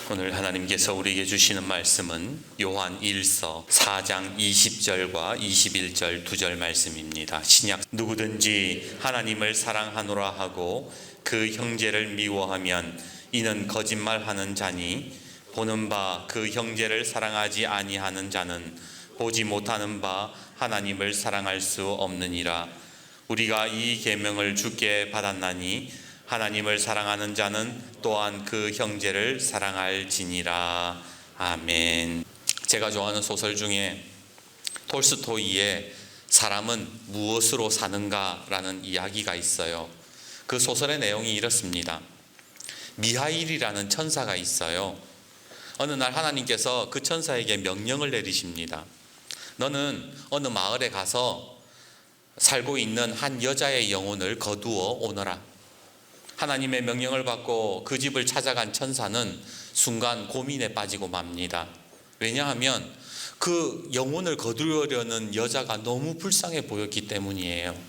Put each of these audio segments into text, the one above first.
오늘 하나님께서 우리에게 주시는 말씀은 요한 1서 4장 20절과 21절 2절 말씀입니다. 신약 누구든지 하나님을 사랑하노라 하고 그 형제를 미워하면 이는 거짓말하는 자니 보는 바 그 형제를 사랑하지 아니하는 자는 보지 못하는 바 하나님을 사랑할 수 없느니라. 우리가 이 계명을 주께 받았나니 하나님을 사랑하는 자는 또한 그 형제를 사랑할지니라. 아멘. 제가 좋아하는 소설 중에 톨스토이의 사람은 무엇으로 사는가라는 이야기가 있어요. 그 소설의 내용이 이렇습니다. 미하일이라는 천사가 있어요. 어느 날 하나님께서 그 천사에게 명령을 내리십니다. 너는 어느 마을에 가서 살고 있는 한 여자의 영혼을 거두어 오너라. 하나님의 명령을 받고 그 집을 찾아간 천사는 순간 고민에 빠지고 맙니다. 왜냐하면 그 영혼을 거두려는 여자가 너무 불쌍해 보였기 때문이에요.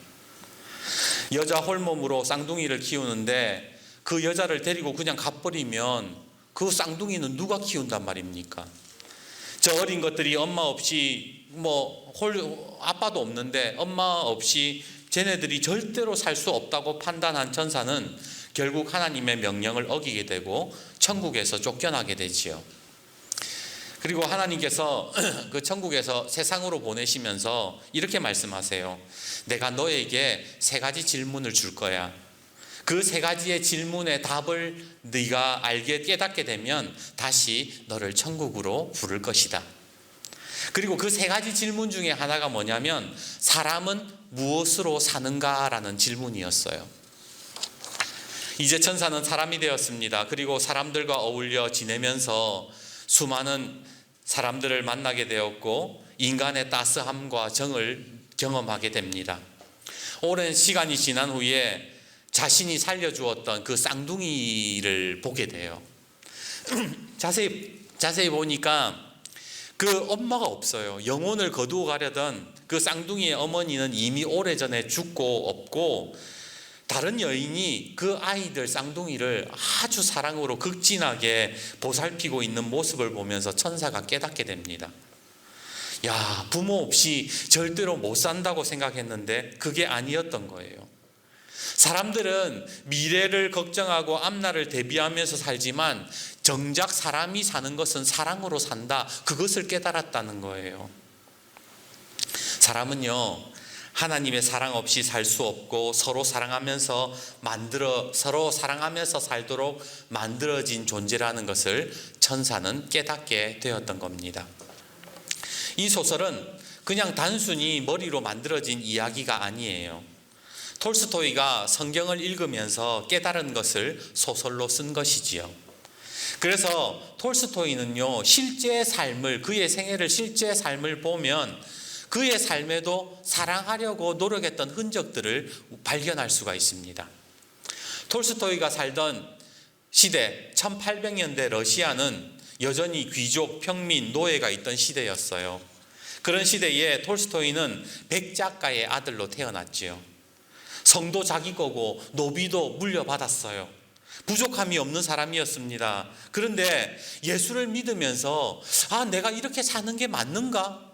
여자 홀몸으로 쌍둥이를 키우는데 그 여자를 데리고 그냥 가버리면 그 쌍둥이는 누가 키운단 말입니까? 저 어린 것들이 엄마 없이 아빠도 없는데 엄마 없이 쟤네들이 절대로 살 수 없다고 판단한 천사는 결국 하나님의 명령을 어기게 되고 천국에서 쫓겨나게 되지요. 그리고 하나님께서 그 천국에서 세상으로 보내시면서 이렇게 말씀하세요. 내가 너에게 3가지 질문을 줄 거야. 그 3가지의 질문의 답을 네가 깨닫게 되면 다시 너를 천국으로 부를 것이다. 그리고 그 3가지 질문 중에 하나가 뭐냐면 사람은 무엇으로 사는가라는 질문이었어요. 이제 천사는 사람이 되었습니다. 그리고 사람들과 어울려 지내면서 수많은 사람들을 만나게 되었고 인간의 따스함과 정을 경험하게 됩니다. 오랜 시간이 지난 후에 자신이 살려주었던 그 쌍둥이를 보게 돼요. 자세히 보니까 그 엄마가 없어요. 영혼을 거두어 가려던 그 쌍둥이의 어머니는 이미 오래전에 죽고 없고 다른 여인이 그 아이들 쌍둥이를 아주 사랑으로 극진하게 보살피고 있는 모습을 보면서 천사가 깨닫게 됩니다. 야, 부모 없이 절대로 못 산다고 생각했는데 그게 아니었던 거예요. 사람들은 미래를 걱정하고 앞날을 대비하면서 살지만 정작 사람이 사는 것은 사랑으로 산다. 그것을 깨달았다는 거예요. 사람은요, 하나님의 사랑 없이 살 수 없고 서로 사랑하면서 살도록 만들어진 존재라는 것을 천사는 깨닫게 되었던 겁니다. 이 소설은 그냥 단순히 머리로 만들어진 이야기가 아니에요. 톨스토이가 성경을 읽으면서 깨달은 것을 소설로 쓴 것이지요. 그래서 톨스토이는요, 그의 생애를 실제 삶을 보면 그의 삶에도 사랑하려고 노력했던 흔적들을 발견할 수가 있습니다. 톨스토이가 살던 시대 1800년대 러시아는 여전히 귀족, 평민, 노예가 있던 시대였어요. 그런 시대에 톨스토이는 백작가의 아들로 태어났지요. 성도 자기 거고 노비도 물려받았어요. 부족함이 없는 사람이었습니다. 그런데 예수를 믿으면서 내가 이렇게 사는 게 맞는가?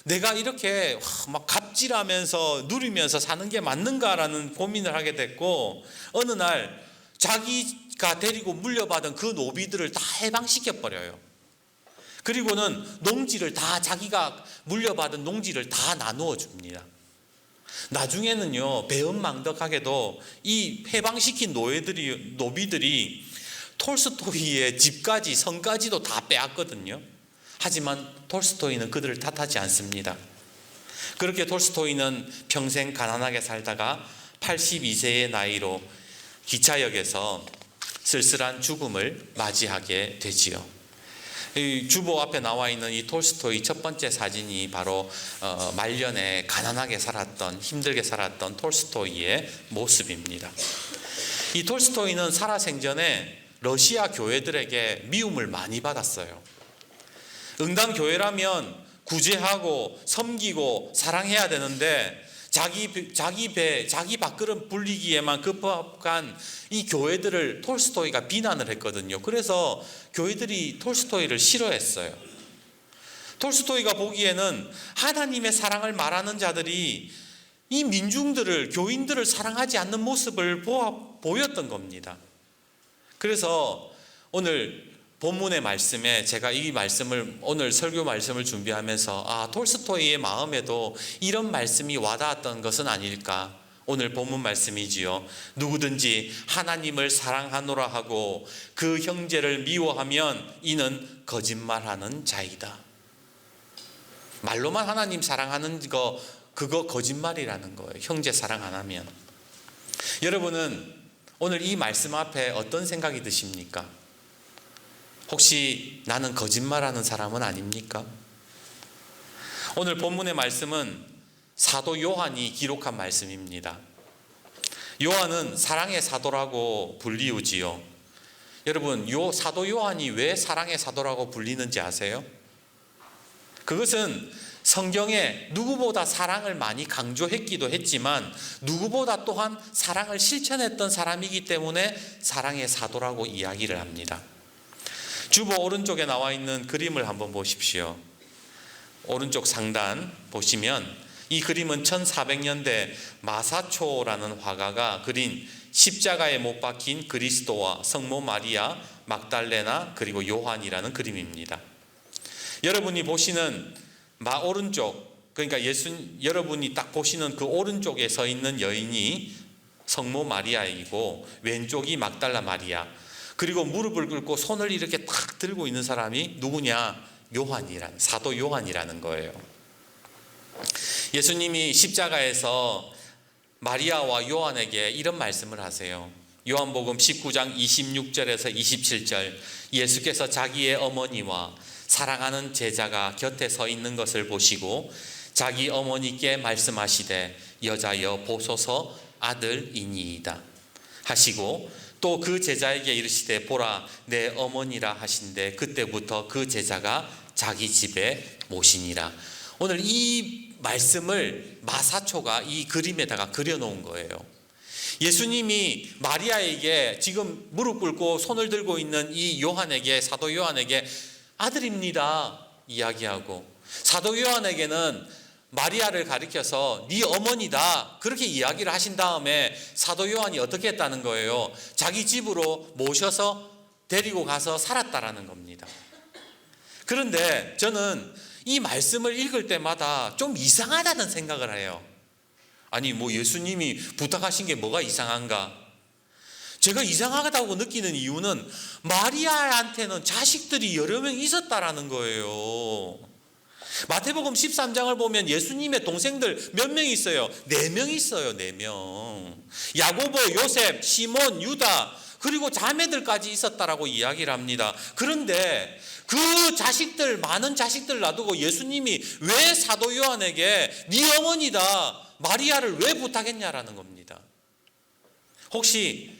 내가 이렇게 막 갑질하면서 누리면서 사는 게 맞는가라는 고민을 하게 됐고 어느 날 자기가 데리고 물려받은 그 노비들을 다 해방시켜버려요. 그리고는 자기가 물려받은 농지를 다 나누어 줍니다. 나중에는요, 배은망덕하게도 이 해방시킨 노비들이 톨스토이의 집까지 성까지도 다 빼앗거든요. 하지만 톨스토이는 그들을 탓하지 않습니다. 그렇게 톨스토이는 평생 가난하게 살다가 82세의 나이로 기차역에서 쓸쓸한 죽음을 맞이하게 되지요. 이 주보 앞에 나와 있는 이 톨스토이 첫 번째 사진이 바로 말년에 가난하게 힘들게 살았던 톨스토이의 모습입니다. 이 톨스토이는 살아생전에 러시아 교회들에게 미움을 많이 받았어요. 응당 교회라면 구제하고 섬기고 사랑해야 되는데 자기 밥그릇 불리기에만 급박한 이 교회들을 톨스토이가 비난을 했거든요. 그래서 교회들이 톨스토이를 싫어했어요. 톨스토이가 보기에는 하나님의 사랑을 말하는 자들이 이 민중들을, 교인들을 사랑하지 않는 모습을 보였던 겁니다. 그래서 오늘 본문의 말씀에 제가 이 말씀을, 오늘 설교 말씀을 준비하면서 톨스토이의 마음에도 이런 말씀이 와닿았던 것은 아닐까. 오늘 본문 말씀이지요. 누구든지 하나님을 사랑하노라 하고 그 형제를 미워하면 이는 거짓말하는 자이다. 말로만 하나님 사랑하는 거, 그거 거짓말이라는 거예요. 형제 사랑 안 하면. 여러분은 오늘 이 말씀 앞에 어떤 생각이 드십니까? 혹시 나는 거짓말하는 사람은 아닙니까? 오늘 본문의 말씀은 사도 요한이 기록한 말씀입니다. 요한은 사랑의 사도라고 불리우지요. 여러분, 사도 요한이 왜 사랑의 사도라고 불리는지 아세요? 그것은 성경에 누구보다 사랑을 많이 강조했기도 했지만 누구보다 또한 사랑을 실천했던 사람이기 때문에 사랑의 사도라고 이야기를 합니다. 주보 오른쪽에 나와 있는 그림을 한번 보십시오. 오른쪽 상단 보시면 이 그림은 1400년대 마사초라는 화가가 그린 십자가에 못 박힌 그리스도와 성모 마리아, 막달레나 그리고 요한이라는 그림입니다. 여러분이 보시는 오른쪽, 그러니까 여러분이 딱 보시는 그 오른쪽에 서 있는 여인이 성모 마리아이고 왼쪽이 막달라 마리아, 그리고 무릎을 꿇고 손을 이렇게 탁 들고 있는 사람이 누구냐? 사도 요한이라는 거예요. 예수님이 십자가에서 마리아와 요한에게 이런 말씀을 하세요. 요한복음 19장 26절에서 27절, 예수께서 자기의 어머니와 사랑하는 제자가 곁에 서 있는 것을 보시고 자기 어머니께 말씀하시되 여자여 보소서 아들이니이다 하시고 또 그 제자에게 이르시되 보라 내 어머니라 하신대 그때부터 그 제자가 자기 집에 모시니라. 오늘 이 말씀을 마사초가 이 그림에다가 그려놓은 거예요. 예수님이 마리아에게 지금 무릎 꿇고 손을 들고 있는 이 요한에게, 사도 요한에게 아들입니다 이야기하고, 사도 요한에게는 마리아를 가리켜서 네 어머니다 그렇게 이야기를 하신 다음에 사도 요한이 어떻게 했다는 거예요? 자기 집으로 모셔서 데리고 가서 살았다라는 겁니다. 그런데 저는 이 말씀을 읽을 때마다 좀 이상하다는 생각을 해요. 아니 예수님이 부탁하신 게 뭐가 이상한가? 제가 이상하다고 느끼는 이유는 마리아한테는 자식들이 여러 명 있었다라는 거예요. 마태복음 13장을 보면 예수님의 동생들 몇 명 있어요? 4명 있어요. 4명. 야고보, 요셉, 시몬, 유다, 그리고 자매들까지 있었다라고 이야기를 합니다. 그런데 그 자식들, 많은 자식들 놔두고 예수님이 왜 사도 요한에게 네 어머니다 마리아를 왜 부탁했냐라는 겁니다. 혹시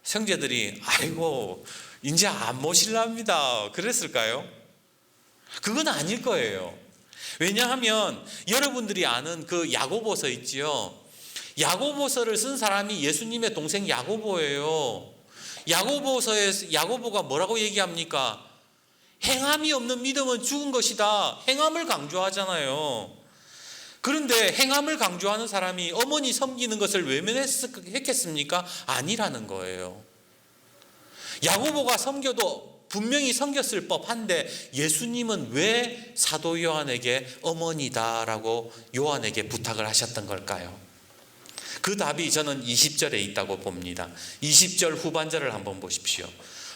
형제들이 아이고 이제 안 모실랍니다 그랬을까요? 그건 아닐 거예요. 왜냐하면 여러분들이 아는 그 야고보서 있지요. 야고보서를 쓴 사람이 예수님의 동생 야고보예요. 야고보서에 야고보가 뭐라고 얘기합니까? 행함이 없는 믿음은 죽은 것이다. 행함을 강조하잖아요. 그런데 행함을 강조하는 사람이 어머니 섬기는 것을 외면했겠습니까? 아니라는 거예요. 야고보가 섬겨도 분명히 섬겼을 법한데 예수님은 왜 사도 요한에게 어머니다라고 요한에게 부탁을 하셨던 걸까요? 그 답이 저는 20절에 있다고 봅니다. 20절 후반절을 한번 보십시오.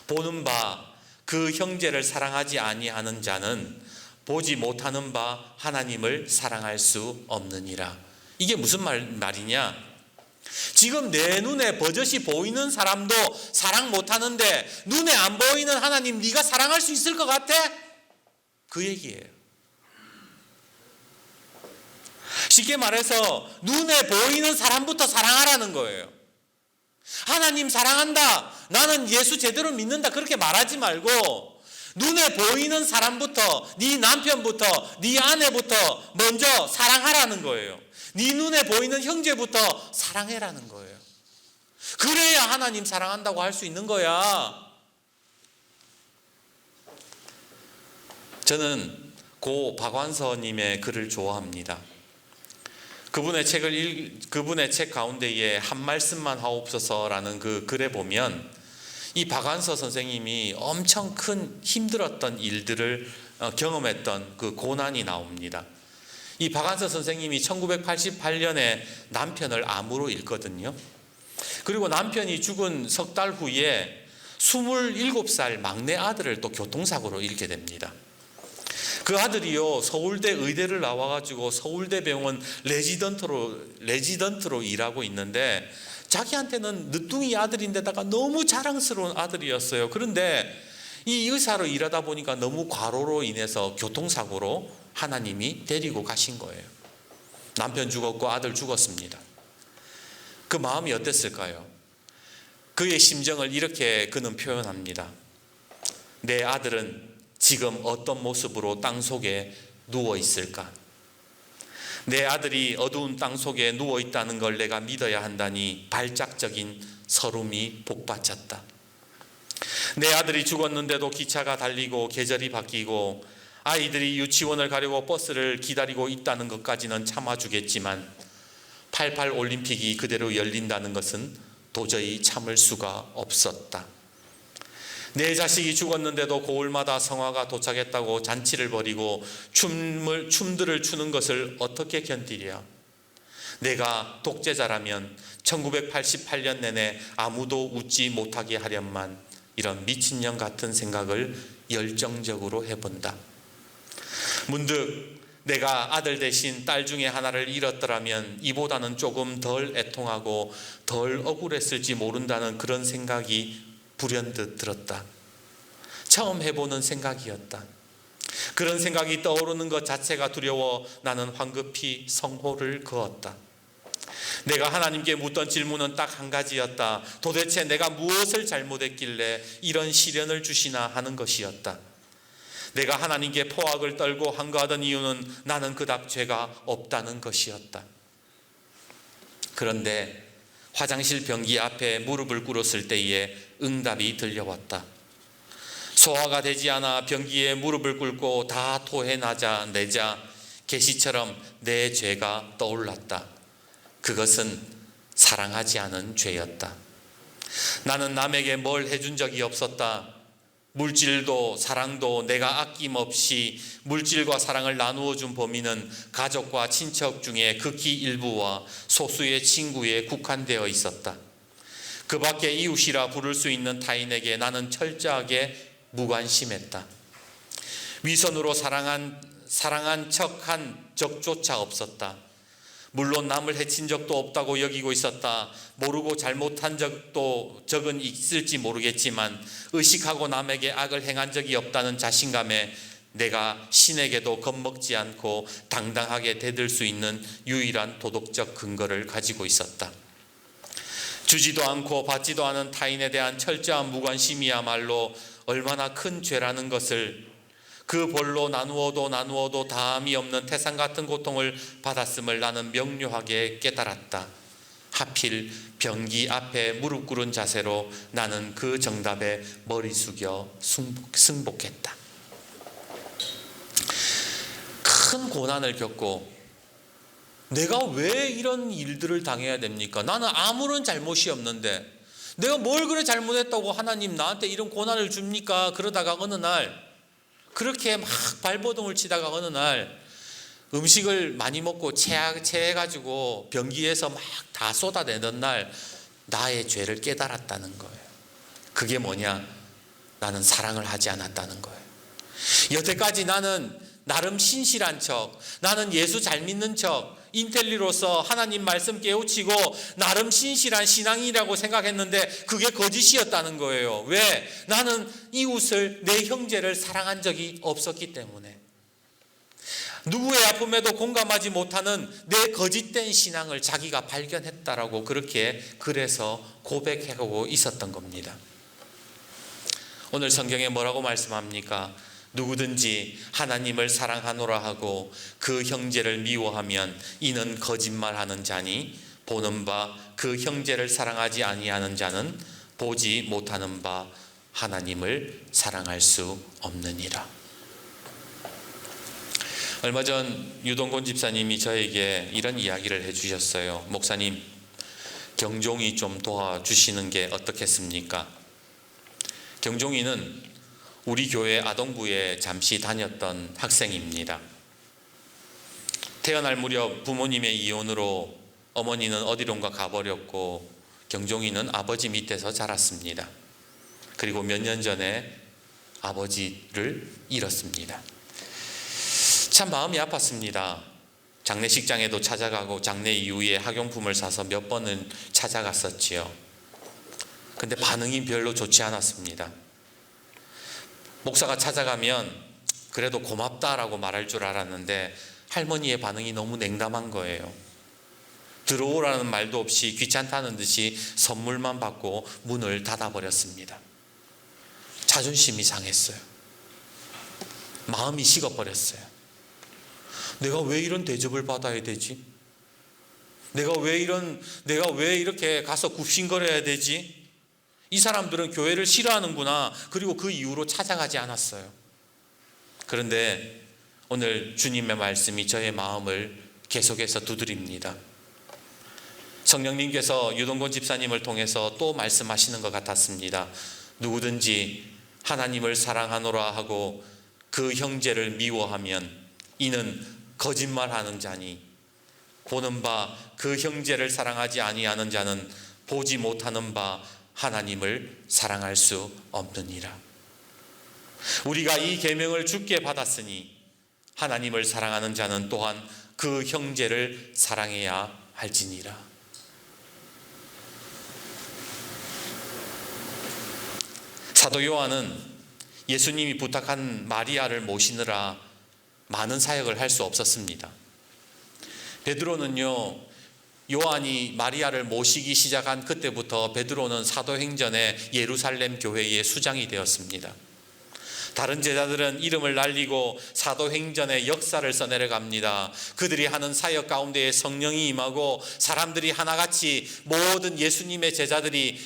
보는 바 그 형제를 사랑하지 아니하는 자는 보지 못하는 바 하나님을 사랑할 수 없느니라. 이게 무슨 말이냐? 지금 내 눈에 버젓이 보이는 사람도 사랑 못하는데 눈에 안 보이는 하나님 네가 사랑할 수 있을 것 같아? 그 얘기예요. 쉽게 말해서 눈에 보이는 사람부터 사랑하라는 거예요. 하나님 사랑한다, 나는 예수 제대로 믿는다 그렇게 말하지 말고 눈에 보이는 사람부터, 네 남편부터, 네 아내부터 먼저 사랑하라는 거예요. 네 눈에 보이는 형제부터 사랑해라는 거예요. 그래야 하나님 사랑한다고 할 수 있는 거야. 저는 고 박완서님의 글을 좋아합니다. 그분의 책 가운데에 한 말씀만 하옵소서라는 그 글에 보면 이 박완서 선생님이 엄청 큰 힘들었던 일들을 경험했던 그 고난이 나옵니다. 이 박완서 선생님이 1988년에 남편을 암으로 잃거든요. 그리고 남편이 죽은 석 달 후에 27살 막내 아들을 또 교통사고로 잃게 됩니다. 그 아들이요, 서울대 의대를 나와가지고 서울대 병원 레지던트로 일하고 있는데 자기한테는 늦둥이 아들인데다가 너무 자랑스러운 아들이었어요. 그런데 이 의사로 일하다 보니까 너무 과로로 인해서 교통사고로 하나님이 데리고 가신 거예요. 남편 죽었고 아들 죽었습니다. 그 마음이 어땠을까요? 그의 심정을 이렇게 그는 표현합니다. 내 아들은 지금 어떤 모습으로 땅 속에 누워 있을까? 내 아들이 어두운 땅 속에 누워 있다는 걸 내가 믿어야 한다니 발작적인 서름이 복받쳤다. 내 아들이 죽었는데도 기차가 달리고 계절이 바뀌고 아이들이 유치원을 가려고 버스를 기다리고 있다는 것까지는 참아주겠지만 88 올림픽이 그대로 열린다는 것은 도저히 참을 수가 없었다. 내 자식이 죽었는데도 고을마다 성화가 도착했다고 잔치를 벌이고 춤들을 추는 것을 어떻게 견디랴. 내가 독재자라면 1988년 내내 아무도 웃지 못하게 하련만 이런 미친년 같은 생각을 열정적으로 해본다. 문득 내가 아들 대신 딸 중에 하나를 잃었더라면 이보다는 조금 덜 애통하고 덜 억울했을지 모른다는 그런 생각이 불현듯 들었다. 처음 해보는 생각이었다. 그런 생각이 떠오르는 것 자체가 두려워 나는 황급히 성호를 그었다. 내가 하나님께 묻던 질문은 딱 한 가지였다. 도대체 내가 무엇을 잘못했길래 이런 시련을 주시나 하는 것이었다. 내가 하나님께 포악을 떨고 한가하던 이유는 나는 그닥 죄가 없다는 것이었다. 그런데 화장실 변기 앞에 무릎을 꿇었을 때에 응답이 들려왔다. 소화가 되지 않아 변기에 무릎을 꿇고 다 토해내자 계시처럼 내 죄가 떠올랐다. 그것은 사랑하지 않은 죄였다. 나는 남에게 뭘 해준 적이 없었다. 물질도 사랑도 내가 아낌없이 물질과 사랑을 나누어 준 범위는 가족과 친척 중에 극히 일부와 소수의 친구에 국한되어 있었다. 그 밖에 이웃이라 부를 수 있는 타인에게 나는 철저하게 무관심했다. 위선으로 사랑한 척한 적조차 없었다. 물론 남을 해친 적도 없다고 여기고 있었다. 모르고 잘못한 적은 있을지 모르겠지만 의식하고 남에게 악을 행한 적이 없다는 자신감에 내가 신에게도 겁먹지 않고 당당하게 대들 수 있는 유일한 도덕적 근거를 가지고 있었다. 주지도 않고 받지도 않은 타인에 대한 철저한 무관심이야말로 얼마나 큰 죄라는 것을 그 벌로 나누어도 다함이 없는 태산 같은 고통을 받았음을 나는 명료하게 깨달았다. 하필 변기 앞에 무릎 꿇은 자세로 나는 그 정답에 머리 숙여 승복했다. 큰 고난을 겪고 내가 왜 이런 일들을 당해야 됩니까? 나는 아무런 잘못이 없는데 내가 뭘 그래 잘못했다고 하나님 나한테 이런 고난을 줍니까? 그러다가 어느 날 그렇게 막 발버둥을 치다가 어느 날 음식을 많이 먹고 체해가지고 변기에서 막 다 쏟아내던 날 나의 죄를 깨달았다는 거예요. 그게 뭐냐? 나는 사랑을 하지 않았다는 거예요. 여태까지 나는 나름 신실한 척, 나는 예수 잘 믿는 척, 인텔리로서 하나님 말씀 깨우치고 나름 신실한 신앙이라고 생각했는데 그게 거짓이었다는 거예요. 왜? 나는 이웃을, 내 형제를 사랑한 적이 없었기 때문에. 누구의 아픔에도 공감하지 못하는 내 거짓된 신앙을 자기가 발견했다라고 그렇게 그래서 고백하고 있었던 겁니다. 오늘 성경에 뭐라고 말씀합니까? 누구든지 하나님을 사랑하노라 하고 그 형제를 미워하면 이는 거짓말하는 자니 보는 바 그 형제를 사랑하지 아니하는 자는 보지 못하는 바 하나님을 사랑할 수 없느니라. 얼마 전 유동곤 집사님이 저에게 이런 이야기를 해주셨어요. 목사님, 경종이 좀 도와주시는 게 어떻겠습니까? 경종이는 우리 교회 아동부에 잠시 다녔던 학생입니다. 태어날 무렵 부모님의 이혼으로 어머니는 어디론가 가버렸고 경종이는 아버지 밑에서 자랐습니다. 그리고 몇 년 전에 아버지를 잃었습니다. 참 마음이 아팠습니다. 장례식장에도 찾아가고 장례 이후에 학용품을 사서 몇 번은 찾아갔었지요. 근데 반응이 별로 좋지 않았습니다. 목사가 찾아가면 그래도 고맙다라고 말할 줄 알았는데 할머니의 반응이 너무 냉담한 거예요. 들어오라는 말도 없이 귀찮다는 듯이 선물만 받고 문을 닫아버렸습니다. 자존심이 상했어요. 마음이 식어버렸어요. 내가 왜 이런 대접을 받아야 되지? 내가 왜 이렇게 가서 굽신거려야 되지? 이 사람들은 교회를 싫어하는구나. 그리고 그 이후로 찾아가지 않았어요. 그런데 오늘 주님의 말씀이 저의 마음을 계속해서 두드립니다. 성령님께서 유동곤 집사님을 통해서 또 말씀하시는 것 같았습니다. 누구든지 하나님을 사랑하노라 하고 그 형제를 미워하면 이는 거짓말하는 자니 보는 바 그 형제를 사랑하지 아니하는 자는 보지 못하는 바 하나님을 사랑할 수 없느니라. 우리가 이 계명을 주께 받았으니 하나님을 사랑하는 자는 또한 그 형제를 사랑해야 할지니라. 사도 요한은 예수님이 부탁한 마리아를 모시느라 많은 사역을 할 수 없었습니다. 베드로는요, 요한이 마리아를 모시기 시작한 그때부터 베드로는 사도행전의 예루살렘 교회의 수장이 되었습니다. 다른 제자들은 이름을 날리고 사도행전의 역사를 써내려갑니다. 그들이 하는 사역 가운데에 성령이 임하고 사람들이 하나같이 모든 예수님의 제자들이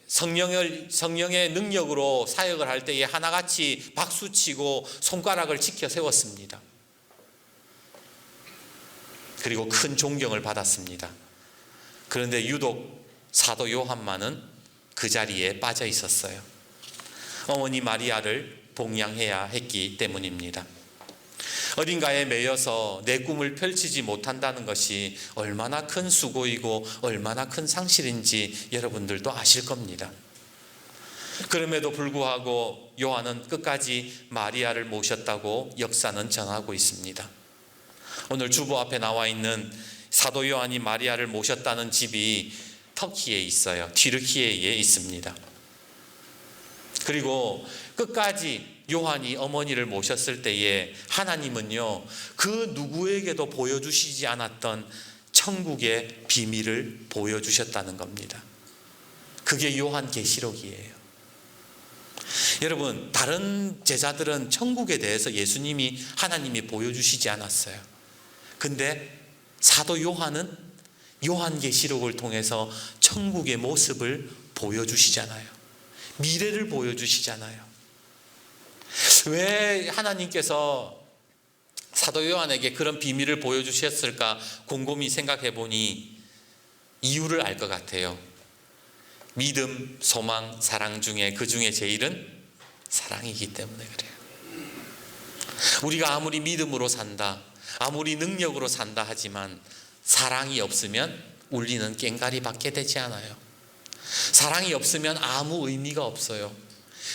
성령의 능력으로 사역을 할 때에 하나같이 박수치고 손가락을 치켜 세웠습니다. 그리고 큰 존경을 받았습니다. 그런데 유독 사도 요한만은 그 자리에 빠져 있었어요. 어머니 마리아를 봉양해야 했기 때문입니다. 어딘가에 매여서 내 꿈을 펼치지 못한다는 것이 얼마나 큰 수고이고 얼마나 큰 상실인지 여러분들도 아실 겁니다. 그럼에도 불구하고 요한은 끝까지 마리아를 모셨다고 역사는 전하고 있습니다. 오늘 주보 앞에 나와 있는 사도 요한이 마리아를 모셨다는 집이 터키에 있어요. 튀르키예에 있습니다. 그리고 끝까지 요한이 어머니를 모셨을 때에 하나님은요, 그 누구에게도 보여주시지 않았던 천국의 비밀을 보여주셨다는 겁니다. 그게 요한계시록이에요. 여러분, 다른 제자들은 천국에 대해서 하나님이 보여주시지 않았어요. 근데 사도 요한은 요한계시록을 통해서 천국의 모습을 보여주시잖아요. 미래를 보여주시잖아요. 왜 하나님께서 사도 요한에게 그런 비밀을 보여주셨을까 곰곰이 생각해 보니 이유를 알 것 같아요. 믿음, 소망, 사랑 중에 그 중에 제일은 사랑이기 때문에 그래요. 우리가 아무리 믿음으로 산다, 아무리 능력으로 산다 하지만 사랑이 없으면 울리는 꽹과리밖에 되지 않아요. 사랑이 없으면 아무 의미가 없어요.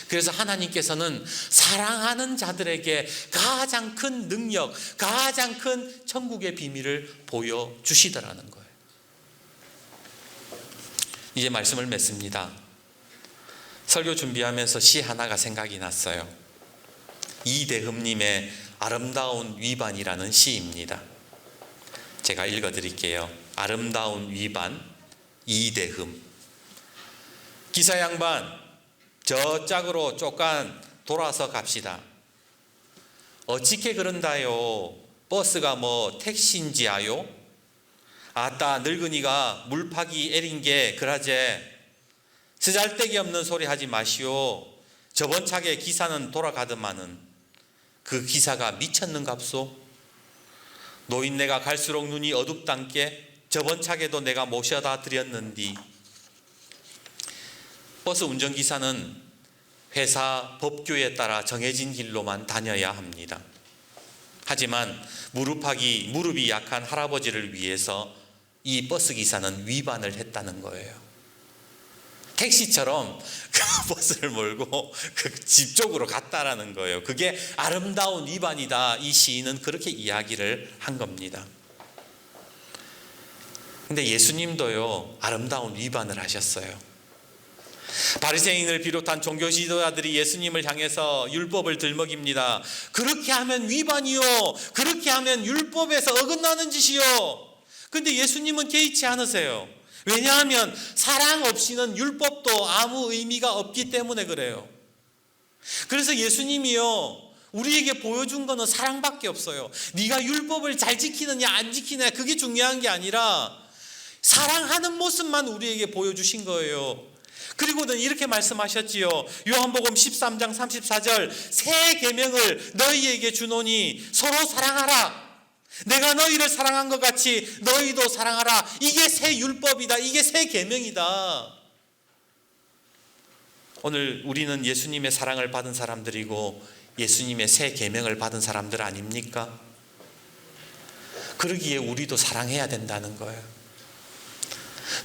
그래서 하나님께서는 사랑하는 자들에게 가장 큰 능력, 가장 큰 천국의 비밀을 보여주시더라는 거예요. 이제 말씀을 맺습니다. 설교 준비하면서 시 하나가 생각이 났어요. 이대흠님의 아름다운 위반이라는 시입니다. 제가 읽어드릴게요. 아름다운 위반, 이대흠. 기사 양반, 저 짝으로 쪼깐 돌아서 갑시다. 어찌게 그런다요? 버스가 뭐 택시인지아요? 아따 늙은이가 물파기 애린 게 그라제. 쓰잘데기 없는 소리 하지 마시오. 저번 차게 기사는 돌아가더만은 그 기사가 미쳤는갑소? 노인네가 갈수록 눈이 어둡단께 저번 차게도 내가 모셔다 드렸는디. 버스 운전기사는 회사 법규에 따라 정해진 길로만 다녀야 합니다. 하지만 무릎이 약한 할아버지를 위해서 이 버스 기사는 위반을 했다는 거예요. 택시처럼 그 버스를 몰고 그 집 쪽으로 갔다라는 거예요. 그게 아름다운 위반이다. 이 시인은 그렇게 이야기를 한 겁니다. 근데 예수님도요, 아름다운 위반을 하셨어요. 바리새인을 비롯한 종교 지도자들이 예수님을 향해서 율법을 들먹입니다. 그렇게 하면 위반이요. 그렇게 하면 율법에서 어긋나는 짓이요. 근데 예수님은 개의치 않으세요. 왜냐하면 사랑 없이는 율법도 아무 의미가 없기 때문에 그래요. 그래서 예수님이요, 우리에게 보여준 거는 사랑밖에 없어요. 네가 율법을 잘 지키느냐 안 지키느냐 그게 중요한 게 아니라 사랑하는 모습만 우리에게 보여주신 거예요. 그리고는 이렇게 말씀하셨지요. 요한복음 13장 34절 새 계명을 너희에게 주노니 서로 사랑하라. 내가 너희를 사랑한 것 같이 너희도 사랑하라. 이게 새 율법이다. 이게 새 계명이다. 오늘 우리는 예수님의 사랑을 받은 사람들이고 예수님의 새 계명을 받은 사람들 아닙니까? 그러기에 우리도 사랑해야 된다는 거예요.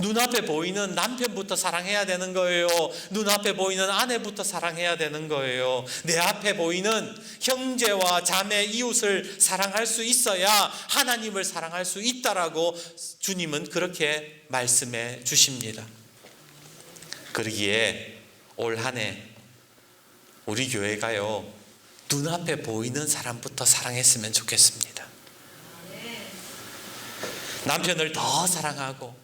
눈앞에 보이는 남편부터 사랑해야 되는 거예요. 눈앞에 보이는 아내부터 사랑해야 되는 거예요. 내 앞에 보이는 형제와 자매, 이웃을 사랑할 수 있어야 하나님을 사랑할 수 있다라고 주님은 그렇게 말씀해 주십니다. 그러기에 올 한 해 우리 교회가요, 눈앞에 보이는 사람부터 사랑했으면 좋겠습니다. 남편을 더 사랑하고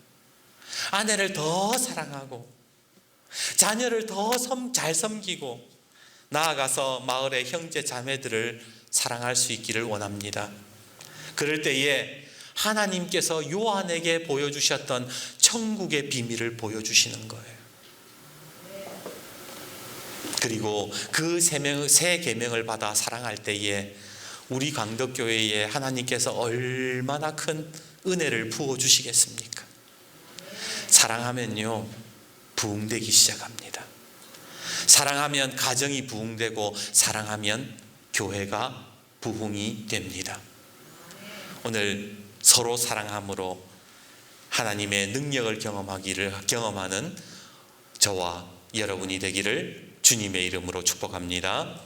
아내를 더 사랑하고 자녀를 더 잘 섬기고 나아가서 마을의 형제 자매들을 사랑할 수 있기를 원합니다. 그럴 때에 하나님께서 요한에게 보여주셨던 천국의 비밀을 보여주시는 거예요. 그리고 그 새 계명을 받아 사랑할 때에 우리 강덕교회에 하나님께서 얼마나 큰 은혜를 부어주시겠습니까? 사랑하면요, 부흥되기 시작합니다. 사랑하면 가정이 부흥되고 사랑하면 교회가 부흥이 됩니다. 오늘 서로 사랑함으로 하나님의 능력을 경험하는 저와 여러분이 되기를 주님의 이름으로 축복합니다.